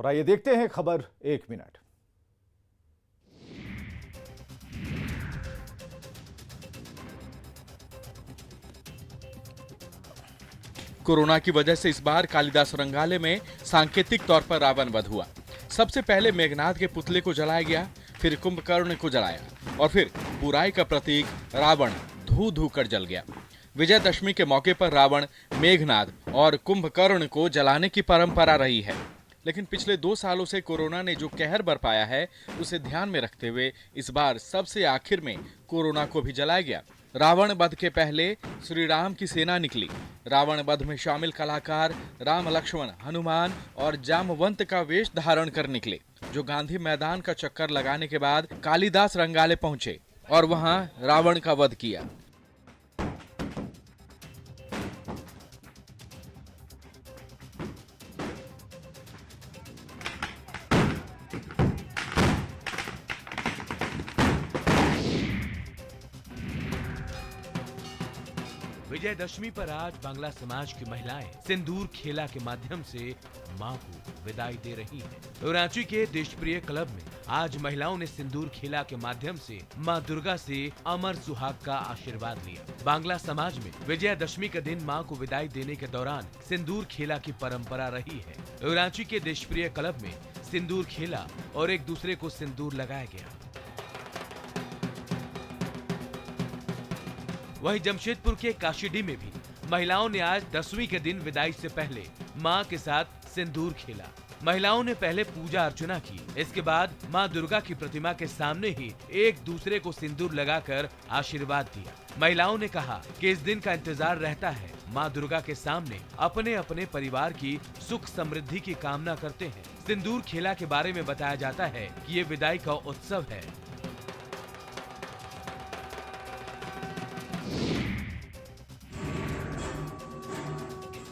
और आइए देखते हैं खबर 1 मिनट। कोरोना की वजह से इस बार कालिदास रंगालय में सांकेतिक तौर पर रावण वध हुआ। सबसे पहले मेघनाद के पुतले को जलाया गया, फिर कुंभकर्ण को जलाया और फिर बुराई का प्रतीक रावण धू धू कर जल गया। विजयदशमी के मौके पर रावण, मेघनाद और कुंभकर्ण को जलाने की परंपरा रही है, लेकिन पिछले 2 सालों से कोरोना ने जो कहर बरपाया है उसे ध्यान में रखते हुए इस बार सबसे आखिर में कोरोना को भी जलाया गया। रावण वध के पहले श्री राम की सेना निकली। रावण वध में शामिल कलाकार राम, लक्ष्मण, हनुमान और जामवंत का वेश धारण कर निकले, जो गांधी मैदान का चक्कर लगाने के बाद कालिदास रंगालय पहुंचे और वहां रावण का वध किया। विजयदशमी पर आज बांग्ला समाज की महिलाएं सिंदूर खेला के माध्यम से मां को विदाई दे रही हैं। तो रांची के देशप्रिय क्लब में आज महिलाओं ने सिंदूर खेला के माध्यम से मां दुर्गा से अमर सुहाग का आशीर्वाद लिया। बांग्ला समाज में विजयदशमी के दिन मां को विदाई देने के दौरान सिंदूर खेला की परंपरा रही है। तो रांची के देशप्रिय क्लब में सिंदूर खेला और एक दूसरे को सिंदूर लगाया गया। वहीं जमशेदपुर के काशीडीह में भी महिलाओं ने आज दसवीं के दिन विदाई से पहले मां के साथ सिंदूर खेला। महिलाओं ने पहले पूजा अर्चना की, इसके बाद मां दुर्गा की प्रतिमा के सामने ही एक दूसरे को सिंदूर लगाकर आशीर्वाद दिया। महिलाओं ने कहा कि इस दिन का इंतजार रहता है। मां दुर्गा के सामने अपने अपने परिवार की सुख समृद्धि की कामना करते हैं। सिंदूर खेला के बारे में बताया जाता है कि ये विदाई का उत्सव है।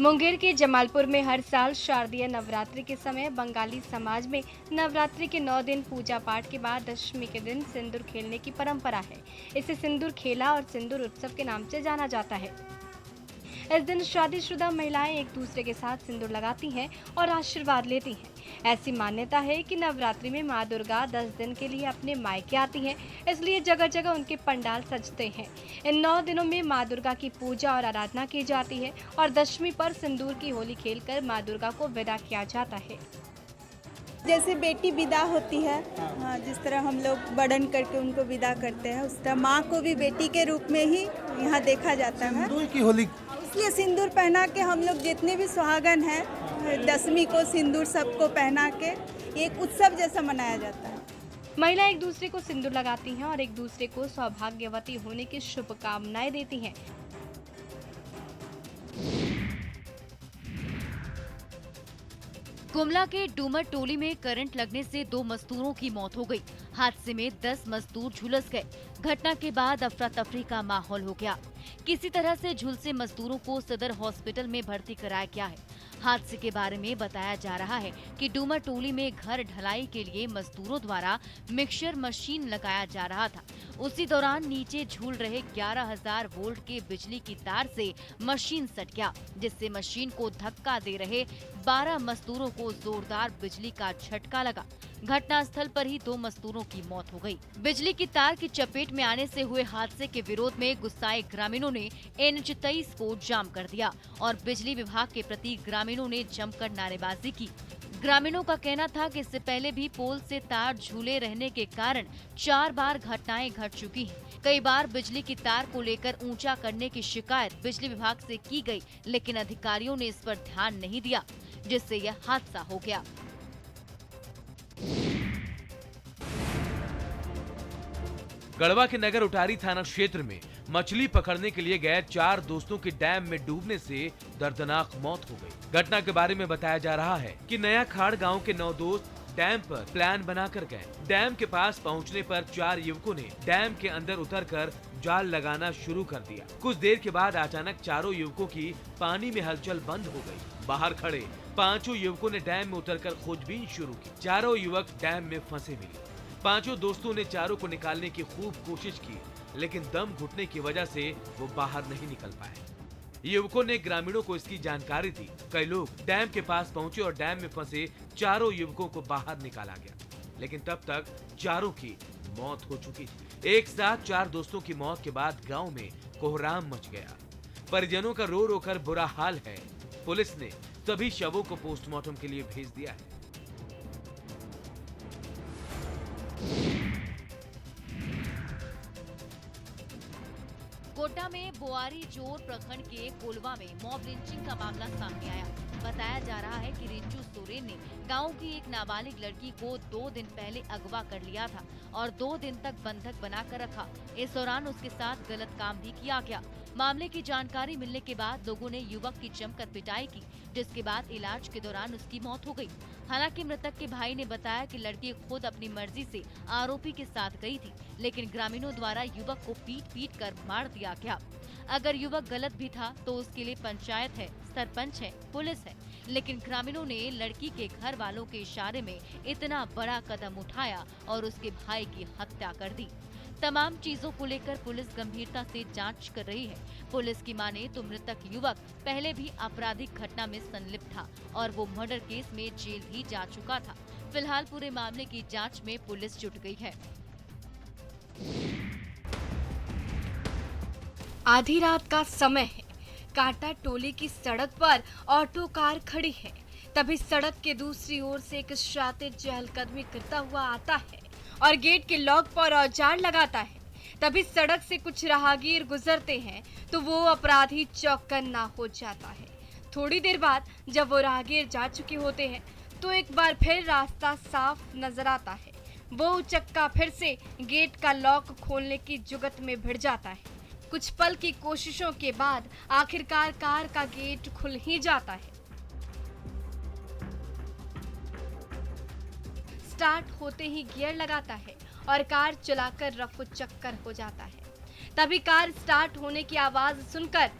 मुंगेर के जमालपुर में हर साल शारदीय नवरात्रि के समय बंगाली समाज में नवरात्रि के 9 दिन पूजा पाठ के बाद दशमी के दिन सिंदूर खेलने की परंपरा है। इसे सिंदूर खेला और सिंदूर उत्सव के नाम से जाना जाता है। इस दिन शादीशुदा महिलाएं एक दूसरे के साथ सिंदूर लगाती हैं और आशीर्वाद लेती हैं। ऐसी मान्यता है कि नवरात्रि में मां दुर्गा 10 दिन के लिए अपने मायके आती हैं, इसलिए जगह जगह उनके पंडाल सजते हैं। इन 9 दिनों में मां दुर्गा की पूजा और आराधना की जाती है और दशमी पर सिंदूर की होली खेलकर मां दुर्गा को विदा किया जाता है। जैसे बेटी विदा होती है, हाँ, जिस तरह हम लोग बड़न करके उनको विदा करते हैं, उस तरह माँ को भी बेटी के रूप में ही यहाँ देखा जाता है। सिंदूर की होली, इसलिए सिंदूर पहना के हम लोग जितने भी सुहागन हैं, दसवीं को सिंदूर सबको पहना के एक उत्सव जैसा मनाया जाता है। महिला एक दूसरे को सिंदूर लगाती हैं और एक दूसरे को सौभाग्यवती होने की शुभकामनाएं देती हैं। गुमला के डूमर टोली में करंट लगने से 2 मजदूरों की मौत हो गई। हादसे में 10 मजदूर झुलस गए। घटना के बाद अफरा तफरी का माहौल हो गया। किसी तरह से झुलसे मजदूरों को सदर हॉस्पिटल में भर्ती कराया गया है। हादसे के बारे में बताया जा रहा है कि डूमर टोली में घर ढलाई के लिए मजदूरों द्वारा मिक्सर मशीन लगाया जा रहा था। उसी दौरान नीचे झूल रहे 11,000 वोल्ट के बिजली की तार से मशीन सट गया, जिससे मशीन को धक्का दे रहे 12 मजदूरों को जोरदार बिजली का झटका लगा। घटनास्थल पर ही 2 मजदूरों की मौत हो गई। बिजली की तार की चपेट में आने से हुए हादसे के विरोध में गुस्साए ग्रामीणों ने NH 23 को जाम कर दिया और बिजली विभाग के प्रति ग्रामीणों ने जमकर नारेबाजी की। ग्रामीणों का कहना था कि इससे पहले भी पोल से तार झूले रहने के कारण 4 बार घटनाएं घट चुकी हैं। कई बार बिजली की तार को लेकर ऊंचा करने की शिकायत बिजली विभाग से की गई, लेकिन अधिकारियों ने इस पर ध्यान नहीं दिया, जिससे यह हादसा हो गया। गढ़वा के नगर उटारी थाना क्षेत्र में मछली पकड़ने के लिए गए 4 दोस्तों की डैम में डूबने से दर्दनाक मौत हो गई। घटना के बारे में बताया जा रहा है कि नया खाड़ गांव के 9 दोस्त डैम पर प्लान बनाकर गए। डैम के पास पहुंचने पर 4 युवकों ने डैम के अंदर उतरकर जाल लगाना शुरू कर दिया। कुछ देर के बाद अचानक चारों युवकों की पानी में हलचल बंद हो गई। बाहर खड़े 5 युवकों ने डैम में उतरकर खोजबीन शुरू की। चारों युवक डैम में फंसे मिले। 5 दोस्तों ने चारों को निकालने की खूब कोशिश की, लेकिन दम घुटने की वजह से वो बाहर नहीं निकल पाए। युवकों ने ग्रामीणों को इसकी जानकारी दी। कई लोग डैम के पास पहुंचे और डैम में फंसे चारों युवकों को बाहर निकाला गया, लेकिन तब तक चारों की मौत हो चुकी थी। एक साथ 4 दोस्तों की मौत के बाद गांव में कोहराम मच गया। परिजनों का रो रो कर बुरा हाल है। पुलिस ने सभी शवों को पोस्टमार्टम के लिए भेज दिया है। गोड्डा में बोआरी जोर प्रखंड के कोलवा में मॉब लिंचिंग का मामला सामने आया। बताया जा रहा है कि रिंचू सोरेन ने गांव की एक नाबालिग लड़की को 2 दिन पहले अगवा कर लिया था और 2 दिन तक बंधक बनाकर रखा। इस दौरान उसके साथ गलत काम भी किया गया। मामले की जानकारी मिलने के बाद लोगों ने युवक की जमकर पिटाई की, जिसके बाद इलाज के दौरान उसकी मौत हो गई। हालांकि मृतक के भाई ने बताया कि लड़की खुद अपनी मर्जी से आरोपी के साथ गई थी, लेकिन ग्रामीणों द्वारा युवक को पीट कर मार दिया गया। अगर युवक गलत भी था तो उसके लिए पंचायत है, सरपंच है, पुलिस है, लेकिन ग्रामीणों ने लड़की के घर वालों के इशारे में इतना बड़ा कदम उठाया और उसके भाई की हत्या कर दी। तमाम चीजों को लेकर पुलिस गंभीरता से जांच कर रही है। पुलिस की माने तो मृतक युवक पहले भी आपराधिक घटना में संलिप्त था और वो मर्डर केस में जेल भी जा चुका था। फिलहाल पूरे मामले की जांच में पुलिस जुट गई है। आधी रात का समय है। कांटा टोली की सड़क पर ऑटो कार खड़ी है। तभी सड़क के दूसरी ओर से एक शातिर चहलकदमी करता हुआ आता है और गेट के लॉक पर औजार लगाता है। तभी सड़क से कुछ राहगीर गुजरते हैं तो वो अपराधी चौकन्ना हो जाता है। थोड़ी देर बाद जब वो राहगीर जा चुके होते हैं तो एक बार फिर रास्ता साफ नजर आता है। वो उचक्का फिर से गेट का लॉक खोलने की जुगत में भिड़ जाता है। कुछ पल की कोशिशों के बाद आखिरकार कार का गेट खुल ही जाता है। स्टार्ट होते ही गियर लगाता है और कार चलाकर रफू चक्कर हो जाता है। तभी कार स्टार्ट होने की आवाज सुनकर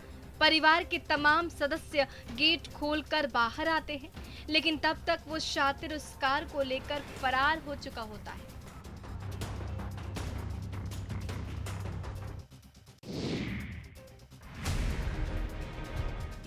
परिवार के तमाम सदस्य गेट खोलकर बाहर आते हैं, लेकिन तब तक वो शातिर उस कार को लेकर फरार हो चुका होता है।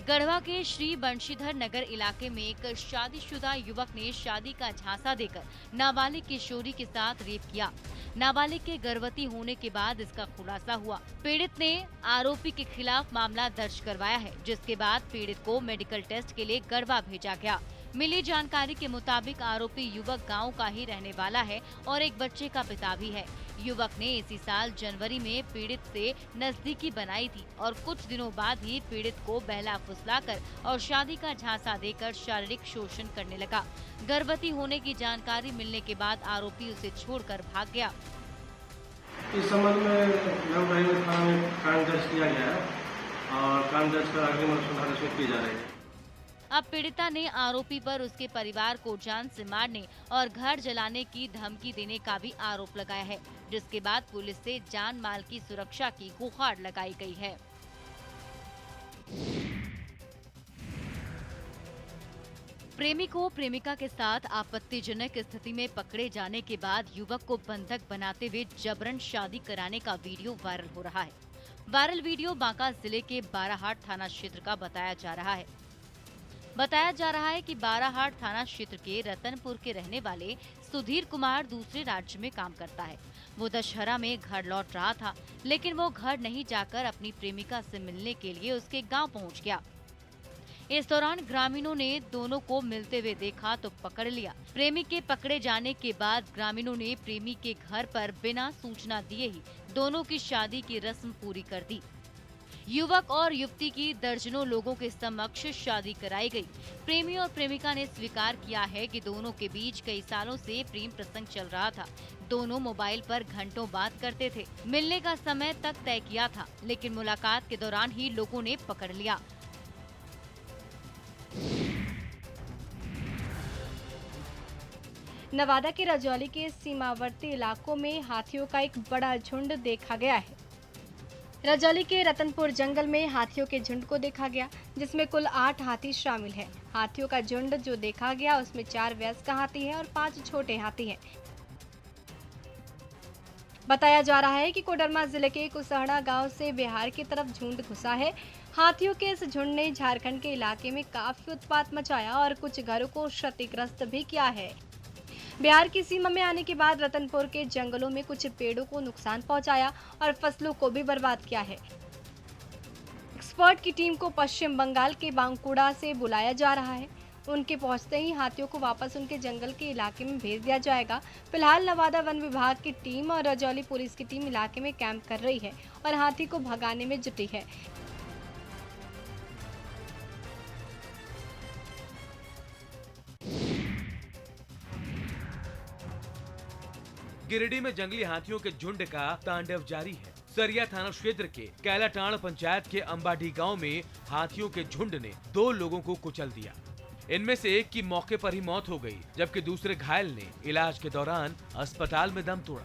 गढ़वा के श्री बंशीधर नगर इलाके में एक शादीशुदा युवक ने शादी का झांसा देकर नाबालिग किशोरी के साथ रेप किया। नाबालिग के गर्भवती होने के बाद इसका खुलासा हुआ। पीड़ित ने आरोपी के खिलाफ मामला दर्ज करवाया है, जिसके बाद पीड़ित को मेडिकल टेस्ट के लिए गढ़वा भेजा गया। मिली जानकारी के मुताबिक आरोपी युवक गांव का ही रहने वाला है और एक बच्चे का पिता भी है। युवक ने इसी साल जनवरी में पीड़ित से नजदीकी बनाई थी और कुछ दिनों बाद ही पीड़ित को बहला फुसलाकर और शादी का झांसा देकर शारीरिक शोषण करने लगा। गर्भवती होने की जानकारी मिलने के बाद आरोपी उसे छोड़कर भाग गया। इस संबंध में थाना में कांड दर्ज किया गया है और कांड दर्ज कर आगे अनुसंधान किए जा रहे हैं। अब पीड़िता ने आरोपी पर उसके परिवार को जान से मारने और घर जलाने की धमकी देने का भी आरोप लगाया है, जिसके बाद पुलिस से जान माल की सुरक्षा की गुहार लगाई गई है। प्रेमी को प्रेमिका के साथ आपत्तिजनक स्थिति में पकड़े जाने के बाद युवक को बंधक बनाते हुए जबरन शादी कराने का वीडियो वायरल हो रहा है। वायरल वीडियो बांका जिले के बाराहाट थाना क्षेत्र का बताया जा रहा है। कि बाराहाट थाना क्षेत्र के रतनपुर के रहने वाले सुधीर कुमार दूसरे राज्य में काम करता है। वो दशहरा में घर लौट रहा था, लेकिन वो घर नहीं जाकर अपनी प्रेमिका से मिलने के लिए उसके गांव पहुंच गया। इस दौरान ग्रामीणों ने दोनों को मिलते हुए देखा तो पकड़ लिया। प्रेमी के पकड़े जाने के बाद ग्रामीणों ने प्रेमी के घर पर बिना सूचना दिए ही दोनों की शादी की रस्म पूरी कर दी। युवक और युवती की दर्जनों लोगों के समक्ष शादी कराई गई। प्रेमी और प्रेमिका ने स्वीकार किया है कि दोनों के बीच कई सालों से प्रेम प्रसंग चल रहा था। दोनों मोबाइल पर घंटों बात करते थे। मिलने का समय तक तय किया था, लेकिन मुलाकात के दौरान ही लोगों ने पकड़ लिया। नवादा के रजौली के सीमावर्ती इलाकों में हाथियों का एक बड़ा झुंड देखा गया है। रजौली के रतनपुर जंगल में हाथियों के झुंड को देखा गया, जिसमें कुल 8 हाथी शामिल हैं। हाथियों का झुंड जो देखा गया उसमें 4 वयस्क हाथी हैं और 5 छोटे हाथी हैं। बताया जा रहा है कि कोडरमा जिले के कुसहड़ा गांव से बिहार की तरफ झुंड घुसा है। हाथियों के इस झुंड ने झारखंड के इलाके में काफी उत्पात मचाया और कुछ घरों को क्षतिग्रस्त भी किया है। बिहार की सीमा में आने के बाद रतनपुर के जंगलों में कुछ पेड़ों को नुकसान पहुंचाया और फसलों को भी बर्बाद किया है। एक्सपर्ट की टीम को पश्चिम बंगाल के बांकुड़ा से बुलाया जा रहा है। उनके पहुंचते ही हाथियों को वापस उनके जंगल के इलाके में भेज दिया जाएगा। फिलहाल नवादा वन विभाग की टीम और रजौली पुलिस की टीम इलाके में कैंप कर रही है और हाथी को भगाने में जुटी है। गिरिडीह में जंगली हाथियों के झुंड का तांडव जारी है। सरिया थाना क्षेत्र के कैलाटाण पंचायत के अंबाडी गांव में हाथियों के झुंड ने 2 लोगों को कुचल दिया। इनमें से एक की मौके पर ही मौत हो गई, जबकि दूसरे घायल ने इलाज के दौरान अस्पताल में दम तोड़ा।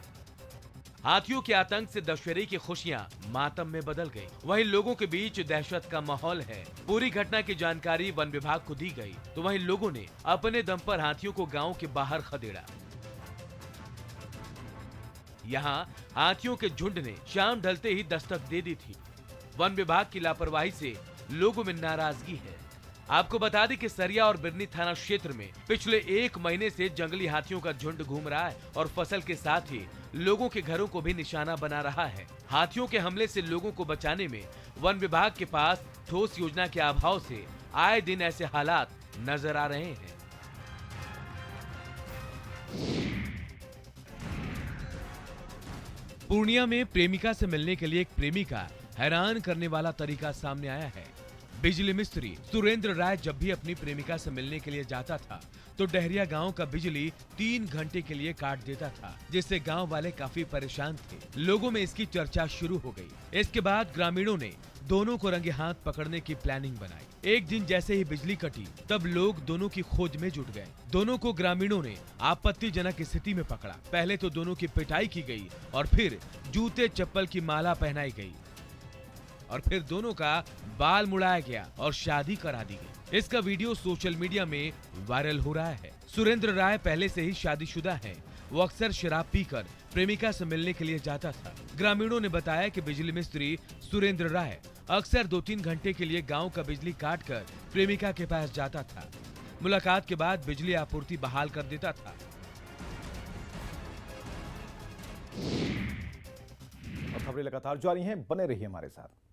हाथियों के आतंक से दशहरे की खुशियां मातम में बदल गई। वहीं लोगों के बीच दहशत का माहौल है। पूरी घटना की जानकारी वन विभाग को दी गई, तो वहीं लोगों ने अपने दम पर हाथियों को गांव के बाहर खदेड़ा। यहाँ हाथियों के झुंड ने शाम ढलते ही दस्तक दे दी थी। वन विभाग की लापरवाही से लोगों में नाराजगी है। आपको बता दें कि सरिया और बिरनी थाना क्षेत्र में पिछले 1 महीने से जंगली हाथियों का झुंड घूम रहा है और फसल के साथ ही लोगों के घरों को भी निशाना बना रहा है। हाथियों के हमले से लोगों को बचाने में वन विभाग के पास ठोस योजना के अभाव से आए दिन ऐसे हालात नजर आ रहे हैं। पूर्णिया में प्रेमिका से मिलने के लिए एक प्रेमी का हैरान करने वाला तरीका सामने आया है। बिजली मिस्त्री सुरेंद्र राय जब भी अपनी प्रेमिका से मिलने के लिए जाता था तो डहरिया गांव का बिजली 3 घंटे के लिए काट देता था, जिससे गांव वाले काफी परेशान थे। लोगों में इसकी चर्चा शुरू हो गई। इसके बाद ग्रामीणों ने दोनों को रंगे हाथ पकड़ने की प्लानिंग बनाई। एक दिन जैसे ही बिजली कटी तब लोग दोनों की खोज में जुट गए। दोनों को ग्रामीणों ने आपत्तिजनक स्थिति में पकड़ा। पहले तो दोनों की पिटाई की गई और फिर जूते चप्पल की माला पहनाई गई और फिर दोनों का बाल मुड़ाया गया और शादी करा दी गई। इसका वीडियो सोशल मीडिया में वायरल हो रहा है। सुरेंद्र राय पहले से ही शादीशुदा है। वो अक्सर शराब पीकर प्रेमिका से मिलने के लिए जाता था। ग्रामीणों ने बताया कि बिजली मिस्त्री सुरेंद्र राय अक्सर 2-3 घंटे के लिए गांव का बिजली काटकर प्रेमिका के पास जाता था। मुलाकात के बाद बिजली आपूर्ति बहाल कर देता था। और खबरें लगातार जारी हैं, बने रहिए हमारे साथ।